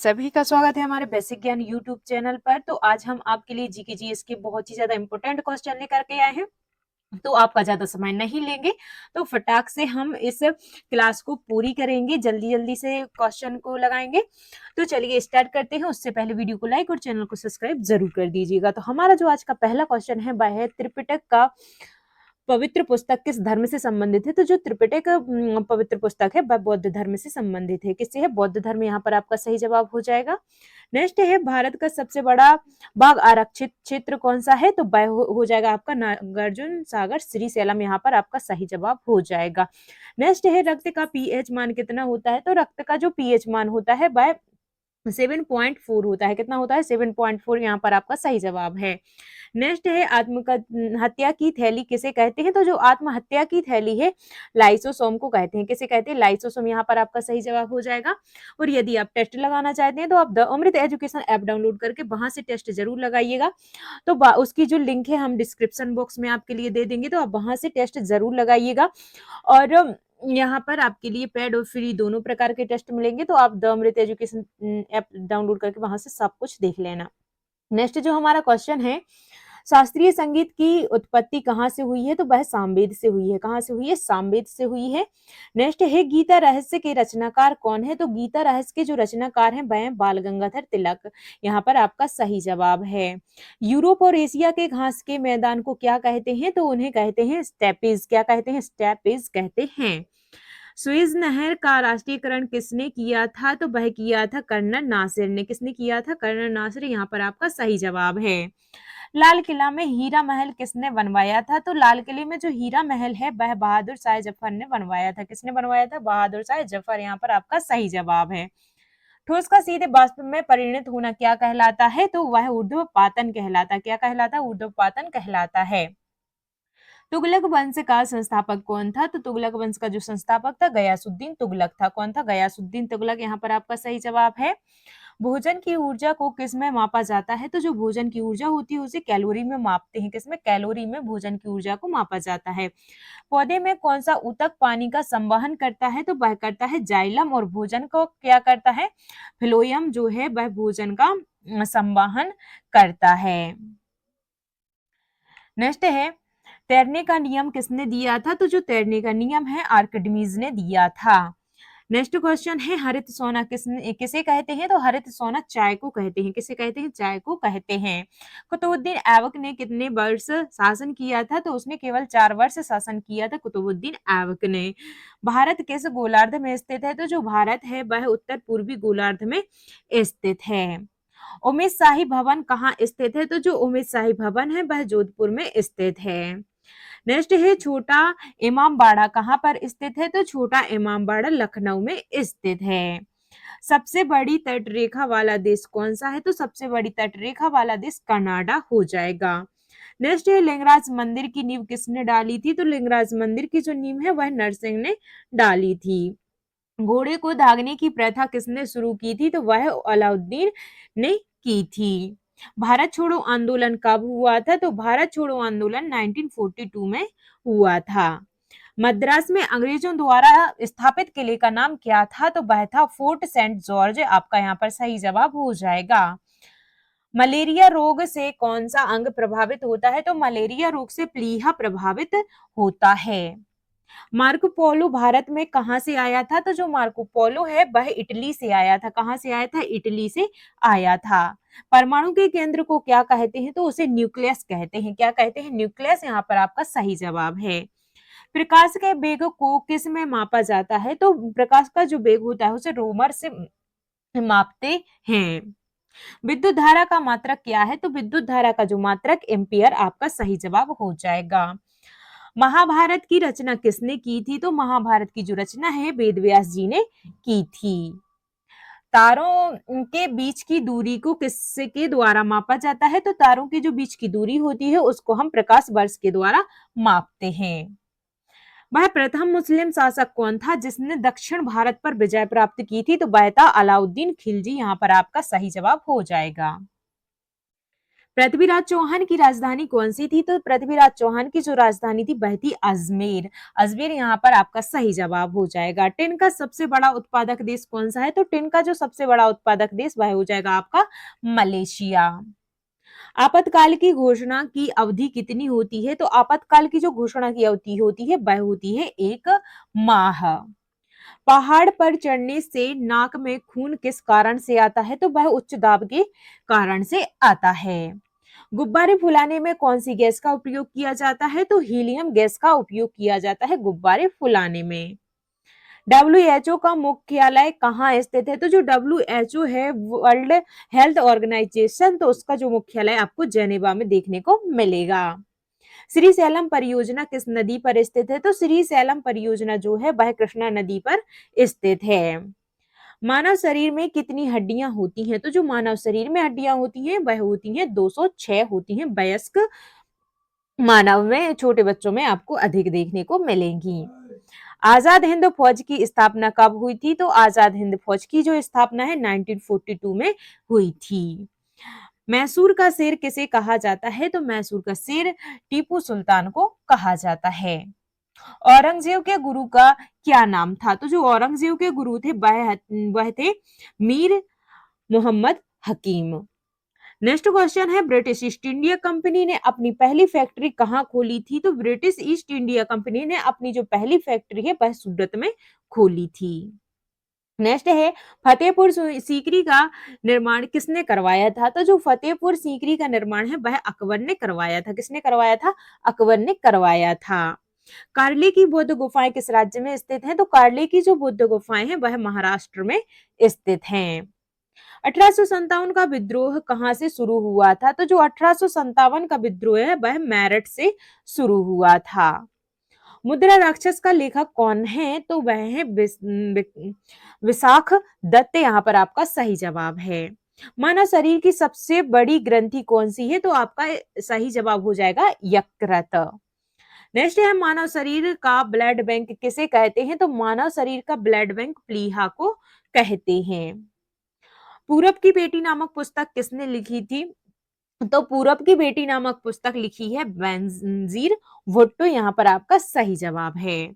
सभी का स्वागत है हमारे बेसिक ज्ञान यूट्यूब चैनल पर। तो आज हम आपके लिए जीके जीएस के बहुत ही ज्यादा इंपॉर्टेंट क्वेश्चन लेकर के आए हैं। तो आपका ज्यादा समय नहीं लेंगे, तो फटाक से हम इस क्लास को पूरी करेंगे, जल्दी जल्दी से क्वेश्चन को लगाएंगे। तो चलिए स्टार्ट करते हैं। उससे पहले वीडियो को लाइक और चैनल को सब्सक्राइब जरूर कर दीजिएगा। तो हमारा जो आज का पहला क्वेश्चन है वह है त्रिपिटक का पवित्र पुस्तक किस धर्म से संबंधित है। तो जो त्रिपिटक पवित्र पुस्तक है वह बौद्ध धर्म से संबंधित है। किससे है? बौद्ध धर्म। यहाँ पर आपका सही जवाब हो जाएगा। नेक्स्ट है भारत का सबसे बड़ा बाघ आरक्षित क्षेत्र कौन सा है। तो वह हो जाएगा आपका नागार्जुन सागर श्रीशैलम। यहाँ पर आपका सही जवाब हो जाएगा। नेक्स्ट है रक्त का पीएच मान कितना होता है। तो रक्त का जो पीएच मान होता है वह 7.4 होता है। कितना होता है? 7.4। यहाँ पर आपका सही जवाब है। नेक्स्ट है आत्महत्या की थैली किसे कहते हैं। तो जो आत्महत्या की थैली है लाइसोसोम को कहते हैं। किसे कहते हैं? लाइसोसोम। यहाँ पर आपका सही जवाब हो जाएगा। और यदि आप टेस्ट लगाना चाहते हैं तो आप the Amrit education app download करके वहां से टेस्ट जरूर लगाइएगा। तो उसकी जो लिंक है हम डिस्क्रिप्शन बॉक्स में आपके लिए दे देंगे, तो आप वहां से टेस्ट जरूर लगाइएगा। और यहाँ पर आपके लिए पेड और फ्री दोनों प्रकार के टेस्ट मिलेंगे। तो आप the Amrit education app download करके वहां से सब कुछ देख लेना। नेक्स्ट जो हमारा क्वेश्चन है, शास्त्रीय संगीत की उत्पत्ति कहाँ से हुई है। तो वह सामवेद से हुई है। कहाँ से हुई है? सामवेद से हुई है। नेक्स्ट है गीता रहस्य के रचनाकार कौन है। तो गीता रहस्य के जो रचनाकार हैं वह बाल गंगाधर तिलक। यहाँ पर आपका सही जवाब है। यूरोप और एशिया के घास के मैदान को क्या कहते हैं। तो उन्हें कहते हैं स्टेपीज। क्या कहते हैं? स्टेपीज कहते हैं। सुएज नहर का राष्ट्रीयकरण किसने किया था। तो वह किया था कर्नल नासिर ने। किसने किया था? कर्नल नासिर। यहाँ पर आपका सही जवाब है। लाल किला में हीरा महल किसने बनवाया था। तो लाल किले में जो हीरा महल है वह बहादुर शाह जफर ने बनवाया था। किसने बनवाया था? बहादुर शाह जफर। यहाँ पर आपका सही जवाब है। ठोस का सीधे वाष्प में परिणत होना क्या कहलाता है। तो वह ऊर्ध्वपातन कहलाता। क्या कहलाता? ऊर्ध्वपातन कहलाता है। तुगलक वंश का संस्थापक कौन था। तो तुगलक वंश का जो संस्थापक था गयासुद्दीन तुगलक था। कौन था? गयासुद्दीन तुगलक। यहाँ पर आपका सही जवाब है। भोजन की ऊर्जा को किस में मापा जाता है। तो जो भोजन की ऊर्जा होती है उसे कैलोरी में मापते हैं। किसमें? कैलोरी में भोजन की ऊर्जा को मापा जाता है। पौधे में कौन सा ऊतक पानी का संवहन करता है। तो वह करता है जाइलम। और भोजन को क्या करता है? फ्लोएम जो है वह भोजन का संवहन करता है। नेक्स्ट है तैरने का नियम किसने दिया था। तो जो तैरने का नियम है आर्किमिडीज ने दिया था। नेक्स्ट क्वेश्चन है हरित सोना किसे कहते हैं। तो हरित सोना चाय को कहते हैं। किसे कहते हैं? चाय को कहते हैं। कुतुबुद्दीन ऐबक ने कितने वर्ष शासन किया था। तो उसने केवल 4 वर्ष शासन किया था कुतुबुद्दीन ऐबक ने। भारत किस गोलार्ध में स्थित है। तो जो भारत है वह उत्तर पूर्वी गोलार्ध में स्थित है। उमेद शाही भवन कहाँ स्थित है। तो जो उमेद शाही भवन है वह जोधपुर में स्थित है। नेक्स्ट है छोटा इमामबाड़ा कहाँ पर स्थित है। तो छोटा इमामबाड़ा लखनऊ में स्थित है। सबसे बड़ी तटरेखा वाला देश कौन सा है। तो सबसे बड़ी तटरेखा वाला देश कनाडा हो जाएगा। नेक्स्ट है लिंगराज मंदिर की नींव किसने डाली थी। तो लिंगराज मंदिर की जो नींव है वह नरसिंह ने डाली थी। घोड़े को दागने की प्रथा किसने शुरू की थी। तो वह अलाउद्दीन ने की थी। भारत छोड़ो आंदोलन कब हुआ था। तो भारत छोड़ो आंदोलन 1942 में हुआ था। मद्रास में अंग्रेजों द्वारा स्थापित किले का नाम क्या था। तो वह था फोर्ट सेंट जॉर्ज। आपका यहाँ पर सही जवाब हो जाएगा। मलेरिया रोग से कौन सा अंग प्रभावित होता है। तो मलेरिया रोग से प्लीहा प्रभावित होता है। मार्को पोलो भारत में कहां से आया था। तो जो मार्को पोलो है वह इटली से आया था। कहां से आया था? इटली से आया था। परमाणु के केंद्र को क्या कहते हैं। तो उसे न्यूक्लियस कहते हैं। क्या कहते हैं? न्यूक्लियस। यहाँ पर आपका सही जवाब है। प्रकाश के वेग को किस में मापा जाता है। तो प्रकाश का जो वेग होता है उसे रोमर से मापते हैं। विद्युत धारा का मात्रक क्या है। तो विद्युत धारा का जो मात्रक एम्पियर। आपका सही जवाब हो जाएगा। महाभारत की रचना किसने की थी। तो महाभारत की जो रचना है वेद व्यास जी ने की थी। तारों के बीच की दूरी को किसके द्वारा मापा जाता है। तो तारों के जो बीच की दूरी होती है उसको हम प्रकाश वर्ष के द्वारा मापते हैं। वह प्रथम मुस्लिम शासक कौन था जिसने दक्षिण भारत पर विजय प्राप्त की थी। तो वह था अलाउद्दीन खिलजी। यहाँ पर आपका सही जवाब हो जाएगा। पृथ्वीराज चौहान की राजधानी कौन सी थी? तो पृथ्वीराज चौहान की जो राजधानी थी वह थी अजमेर। अजमेर यहाँ पर आपका सही जवाब हो जाएगा। टिन का सबसे बड़ा उत्पादक देश कौन सा है? तो टिन का जो सबसे बड़ा उत्पादक देश वह हो जाएगा आपका मलेशिया। आपातकाल की घोषणा की अवधि कितनी होती है? तो आपातकाल की जो घोषणा की अवधि होती है वह होती है 1 माह। पहाड़ पर चढ़ने से नाक में खून किस कारण से आता है? तो वह उच्च दाब के कारण से आता है। गुब्बारे फुलाने में कौन सी गैस का उपयोग किया जाता है? तो हीलियम गैस का उपयोग किया जाता है गुब्बारे फुलाने में। WHO का मुख्यालय कहाँ स्थित है? तो जो WHO है वर्ल्ड हेल्थ ऑर्गेनाइजेशन, तो उसका जो मुख्यालय आपको जेनेवा में देखने को मिलेगा। श्री सैलम परियोजना किस नदी पर स्थित है? तो श्री सैलम परियोजना जो है वह कृष्णा नदी पर स्थित है। मानव शरीर में कितनी हड्डियां होती हैं? तो जो मानव शरीर में हड्डियां होती हैं वह होती हैं 206 होती हैं। वयस्क मानव में, छोटे बच्चों में आपको अधिक देखने को मिलेंगी। आजाद हिंद फौज की स्थापना कब हुई थी? तो आजाद हिंद फौज की जो स्थापना है 1942 में हुई थी। मैसूर का शेर किसे कहा जाता है? तो मैसूर का शेर टीपू सुल्तान को कहा जाता है। औरंगजेब के गुरु का क्या नाम था? तो जो औरंगजेब के गुरु थे वह थे मीर मोहम्मद हकीम। नेक्स्ट क्वेश्चन है, ब्रिटिश ईस्ट इंडिया कंपनी ने अपनी पहली फैक्ट्री कहाँ खोली थी? तो ब्रिटिश ईस्ट इंडिया कंपनी ने अपनी जो पहली फैक्ट्री है वह सूरत में खोली थी। नेक्स्ट है, फतेहपुर सीकरी का निर्माण किसने करवाया था? तो जो फतेहपुर सीकरी का निर्माण है वह अकबर ने करवाया था। किसने करवाया था? अकबर ने करवाया था। कार्ले की बौद्ध गुफाएं किस राज्य में स्थित हैं? तो कार्ले की जो बौद्ध गुफाएं हैं वह महाराष्ट्र में स्थित हैं। 1857 का विद्रोह कहाँ से शुरू हुआ था? तो जो 1857 का विद्रोह है वह मेरठ से शुरू हुआ था। मुद्रा राक्षस का लेखक कौन है? तो वह है विशाख दत्त। यहाँ पर आपका सही जवाब है। मानव शरीर की सबसे बड़ी ग्रंथि कौन सी है? तो आपका सही जवाब हो जाएगा यकृत। नेक्स्ट है, मानव शरीर का ब्लड बैंक किसे कहते हैं? तो मानव शरीर का ब्लड बैंक प्लीहा को कहते हैं। पूरब की बेटी नामक पुस्तक किसने लिखी थी? तो पूरब की बेटी नामक पुस्तक लिखी है बेनजीर भुट्टो। यहाँ पर आपका सही जवाब है।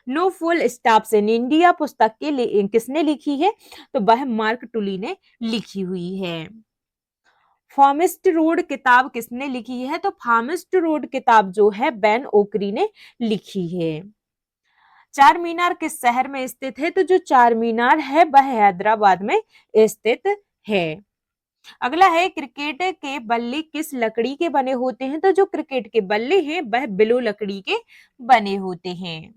No full stops in India पुस्तक के किसने लिखी है? तो वह मार्क टुली ने लिखी हुई है। फार्मिस्ट रोड किताब किसने लिखी है? तो फार्मिस्ट रोड किताब जो है बेन ओकरी ने लिखी है। चार मीनार किस शहर में स्थित है? तो जो चार मीनार है वह हैदराबाद में स्थित है। अगला है, क्रिकेट के बल्ले किस लकड़ी के बने होते हैं? तो जो क्रिकेट के बल्ले हैं वह बिलो लकड़ी के बने होते हैं।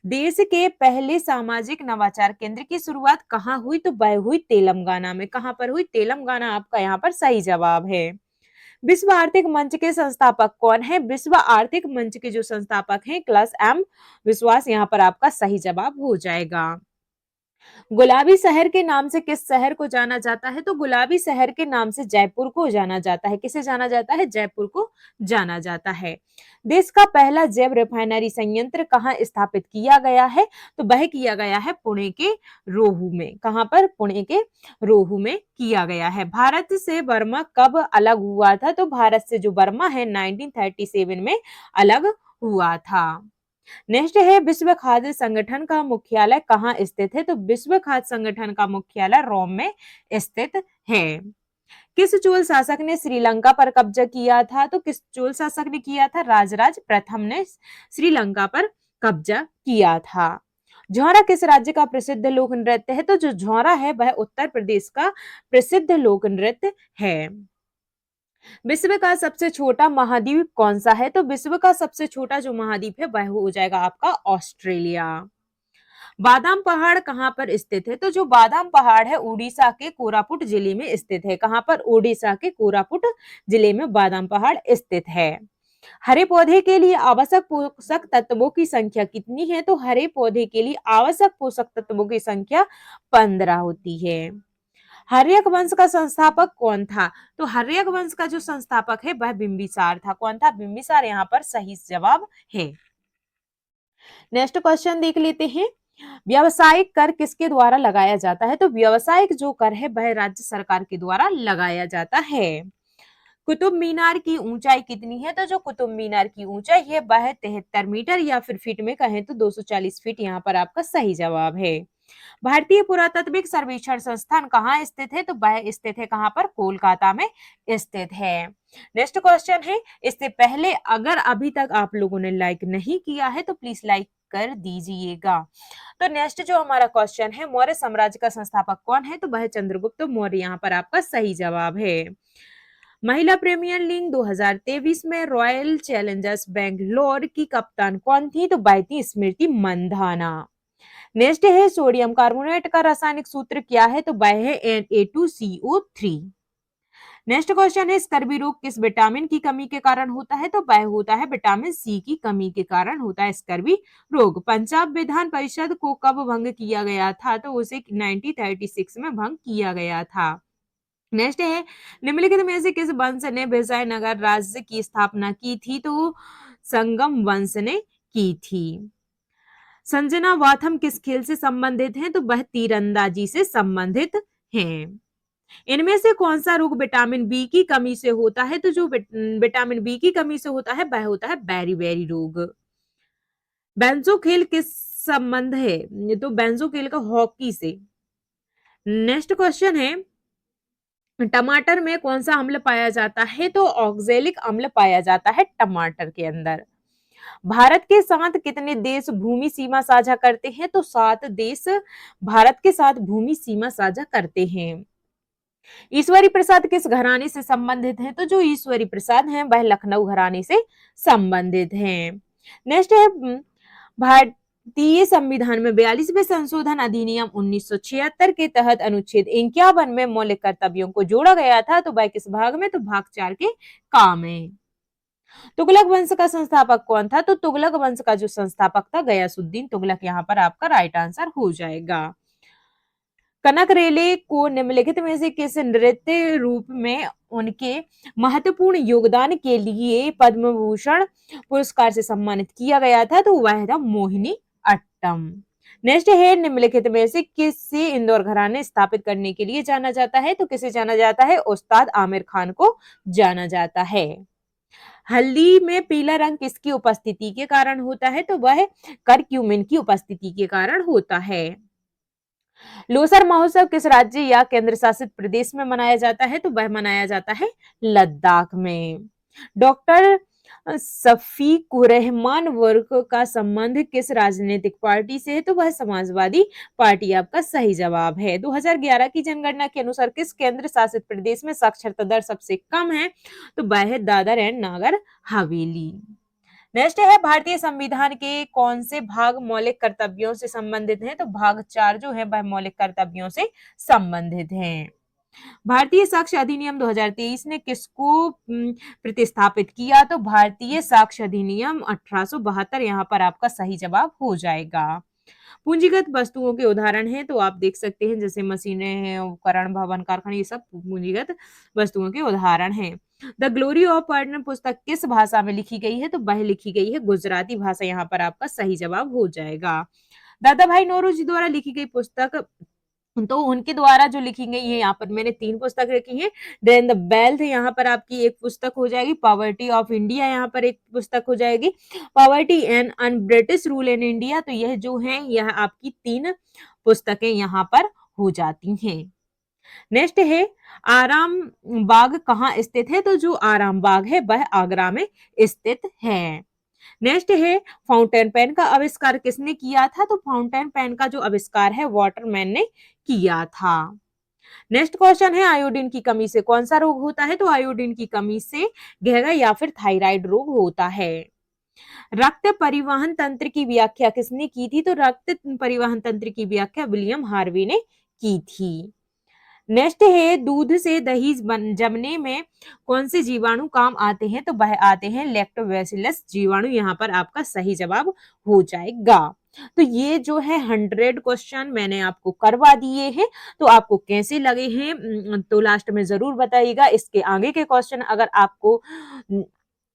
देश के पहले सामाजिक नवाचार केंद्र की शुरुआत कहाँ हुई? तो वह हुई तेलंगाना में। कहाँ पर हुई? तेलंगाना आपका यहाँ पर सही जवाब है। विश्व आर्थिक मंच के संस्थापक कौन है? विश्व आर्थिक मंच के जो संस्थापक हैं क्लास एम विश्वास। यहाँ पर आपका सही जवाब हो जाएगा। गुलाबी शहर के नाम से किस शहर को जाना जाता है? तो गुलाबी शहर के नाम से जयपुर को जाना जाता है। किसे जाना जाता है? जयपुर को जाना जाता है। देश का पहला जैव रिफाइनरी संयंत्र कहाँ स्थापित किया गया है? तो वह किया गया है पुणे के रोहू में। कहाँ पर? पुणे के रोहू में किया गया है। भारत से बर्मा कब अलग हुआ था? तो भारत से जो बर्मा है 1937 में अलग हुआ था। नेक्स्ट है, विश्व खाद्य संगठन का मुख्यालय कहाँ स्थित है? तो विश्व खाद्य संगठन का मुख्यालय रोम में स्थित है। किस चोल शासक ने श्रीलंका पर कब्जा किया था? तो किस चोल शासक ने किया था? राजराज प्रथम ने श्रीलंका पर कब्जा किया था। झौरा किस राज्य का प्रसिद्ध लोक नृत्य है? तो जो झौरा है वह उत्तर प्रदेश का प्रसिद्ध लोक नृत्य है। विश्व का सबसे छोटा महाद्वीप कौन सा है? तो विश्व का सबसे छोटा जो महाद्वीप है वह हो जाएगा आपका ऑस्ट्रेलिया। बादाम पहाड़ कहाँ पर स्थित है? तो जो बादाम पहाड़ है उड़ीसा के कोरापुट जिले में स्थित है। कहाँ पर? उड़ीसा के कोरापुट जिले में बादाम पहाड़ स्थित है। हरे पौधे के लिए आवश्यक पोषक तत्वों की संख्या कितनी है? तो हरे पौधे के लिए आवश्यक पोषक तत्वों की संख्या 15 होती है। हर्यक वंश का संस्थापक कौन था? तो हर्यक वंश का जो संस्थापक है वह बिंबिसार था। कौन था? बिंबिसार। यहाँ पर सही जवाब है। नेक्स्ट क्वेश्चन देख लेते हैं, व्यावसायिक कर किसके द्वारा लगाया जाता है? तो व्यावसायिक जो कर है वह राज्य सरकार के द्वारा लगाया जाता है। कुतुब मीनार की ऊंचाई कितनी है? तो जो कुतुब मीनार की ऊंचाई है वह 73 मीटर या फिर फीट में कहें तो 240 फीट यहाँ पर आपका सही जवाब है। भारतीय पुरातात्विक सर्वेक्षण संस्थान कहाँ स्थित है? तो वह स्थित है कहाँ पर? कोलकाता में स्थित है। नेक्स्ट क्वेश्चन है, इससे पहले अगर अभी तक आप लोगों ने लाइक नहीं किया है तो प्लीज लाइक कर दीजिएगा। तो नेक्स्ट जो हमारा क्वेश्चन है, मौर्य साम्राज्य का संस्थापक कौन है? तो वह चंद्रगुप्त मौर्य यहाँ पर आपका सही जवाब है। महिला प्रीमियर लीग 2023 में रॉयल चैलेंजर्स बैंगलोर की कप्तान कौन थी? तो वह थी स्मृति मंधाना। नेक्स्ट है, सोडियम कार्बोनेट का रासायनिक सूत्र क्या है? तो वह है Na2CO3। नेक्स्ट क्वेश्चन है, स्कर्वी रोग किस विटामिन की कमी के कारण होता है? तो वह होता है विटामिन सी की कमी के कारण होता है स्कर्वी रोग। पंजाब विधान परिषद को कब भंग किया गया था? तो उसे 1936 में भंग किया गया था। नेक्स्ट है, निम्नलिखित में से किस वंश ने विजयनगर राज्य की स्थापना की थी? तो संगम वंश ने की थी। संजना वाथम किस खेल से संबंधित हैं? तो वह तीरंदाजी से संबंधित हैं। इनमें से कौन सा रोग विटामिन बी की कमी से होता है? तो जो विटामिन बी की कमी से होता है वह होता है बेरी रोग। बेंजोखेल किस संबंध है? तो बेंजोखेल का हॉकी से। नेक्स्ट क्वेश्चन है, टमाटर में कौन सा अम्ल पाया जाता है? तो ऑक्जेलिक अम्ल पाया जाता है टमाटर के अंदर। भारत के साथ कितने देश भूमि सीमा साझा करते हैं? तो 7 देश भारत के साथ भूमि सीमा साझा करते हैं। ईश्वरी प्रसाद किस घराने से संबंधित हैं? तो जो ईश्वरी प्रसाद हैं वह लखनऊ घराने से संबंधित हैं। नेक्स्ट है, भारतीय संविधान में 42वें संशोधन अधिनियम 1976 के तहत अनुच्छेद 51 में मौलिक कर्तव्यों को जोड़ा गया था। तो वह किस भाग में? तो भाग 4 के काम में। तुगलक वंश का संस्थापक कौन था? तो तुगलक वंश का जो संस्थापक था गयासुद्दीन तुगलक यहाँ पर आपका राइट आंसर हो जाएगा। कनक रेले को निम्नलिखित में से किस नृत्य रूप में उनके महत्वपूर्ण योगदान के लिए पद्म भूषण पुरस्कार से सम्मानित किया गया था? तो वह था मोहिनी अट्टम। नेक्स्ट है, निम्नलिखित में से किसे इंदौर घराने स्थापित करने के लिए जाना जाता है? तो किसे जाना जाता है? उस्ताद आमिर खान को जाना जाता है। हल्दी में पीला रंग किसकी उपस्थिति के कारण होता है? तो वह करक्यूमिन की उपस्थिति के कारण होता है। लोसर महोत्सव किस राज्य या केंद्र शासित प्रदेश में मनाया जाता है? तो वह मनाया जाता है लद्दाख में। डॉक्टर शफीकुर्रहमान वर्क का संबंध किस राजनीतिक पार्टी से है? तो वह समाजवादी पार्टी आपका सही जवाब है। 2011 की जनगणना के अनुसार किस केंद्र शासित प्रदेश में साक्षरता दर सबसे कम है? तो वह है दादर एंड नागर हवेली। नेक्स्ट है, भारतीय संविधान के कौन से भाग मौलिक कर्तव्यों से संबंधित हैं? तो भाग 4 जो है वह मौलिक कर्तव्यों से संबंधित हैं। भारतीय साक्ष्य अधिनियम 2023 ने किसको प्रतिस्थापित किया? तो भारतीय साक्ष्य अधिनियम 1872 यहाँ पर आपका सही जवाब हो जाएगा। पूंजीगत वस्तुओं के उदाहरण हैं तो आप देख सकते हैं जैसे मशीनें हैं, उपकरण, भवन, कारखाने, ये सब पूंजीगत वस्तुओं के उदाहरण हैं। द ग्लोरी ऑफ पर्टन पुस्तक किस भाषा में लिखी गई है? तो वह लिखी गई है गुजराती भाषा, यहाँ पर आपका सही जवाब हो जाएगा। दादा भाई नौरोजी द्वारा लिखी गई पुस्तक, तो उनके द्वारा जो लिखी गई है, यहाँ पर मैंने 3 पुस्तक रखी हैं। देन द वेल्थ यहाँ पर आपकी एक पुस्तक हो जाएगी, पॉवर्टी ऑफ इंडिया यहाँ पर एक पुस्तक हो जाएगी, poverty and un British rule in India. तो यह जो है यह आपकी 3 पुस्तकें यहाँ पर हो जाती हैं। नेक्स्ट है, आराम बाग कहाँ स्थित है? तो जो आराम बाग है वह आगरा में स्थित है। नेक्स्ट है, फाउंटेन पेन का आविष्कार किसने किया था? तो फाउंटेन पेन का जो आविष्कार है वाटरमैन ने किया था। नेक्स्ट क्वेश्चन है, आयोडीन की कमी से कौन सा रोग होता है? तो आयोडीन की कमी से घेगा या फिर थायराइड रोग होता है। रक्त परिवहन तंत्र की व्याख्या किसने की थी? तो रक्त परिवहन तंत्र की व्याख्या विलियम हार्वी ने की थी। नेक्स्ट है, दूध से दही जमने में कौन से जीवाणु काम आते हैं? तो वह आते हैं लैक्टोबैसिलस जीवाणु, यहाँ पर आपका सही जवाब हो जाएगा। तो ये जो है 100 क्वेश्चन मैंने आपको करवा दिए हैं, तो आपको कैसे लगे हैं तो लास्ट में जरूर बताइएगा। इसके आगे के क्वेश्चन अगर आपको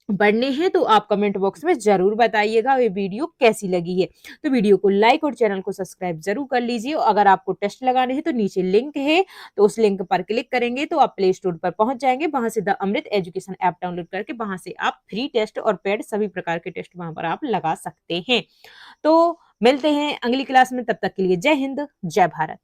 बढ़ने हैं तो आप कमेंट बॉक्स में ज़रूर बताइएगा ये वीडियो कैसी लगी है। तो वीडियो को लाइक और चैनल को सब्सक्राइब ज़रूर कर लीजिए। और अगर आपको टेस्ट लगाने हैं तो नीचे लिंक है, तो उस लिंक पर क्लिक करेंगे तो आप प्ले स्टोर पर पहुँच जाएँगे। वहाँ से the Amrit education app download करके वहाँ से आप फ्री टेस्ट और पेड सभी प्रकार के टेस्ट वहाँ पर आप लगा सकते हैं। तो मिलते हैं अगली क्लास में, तब तक के लिए जय हिंद, जय भारत।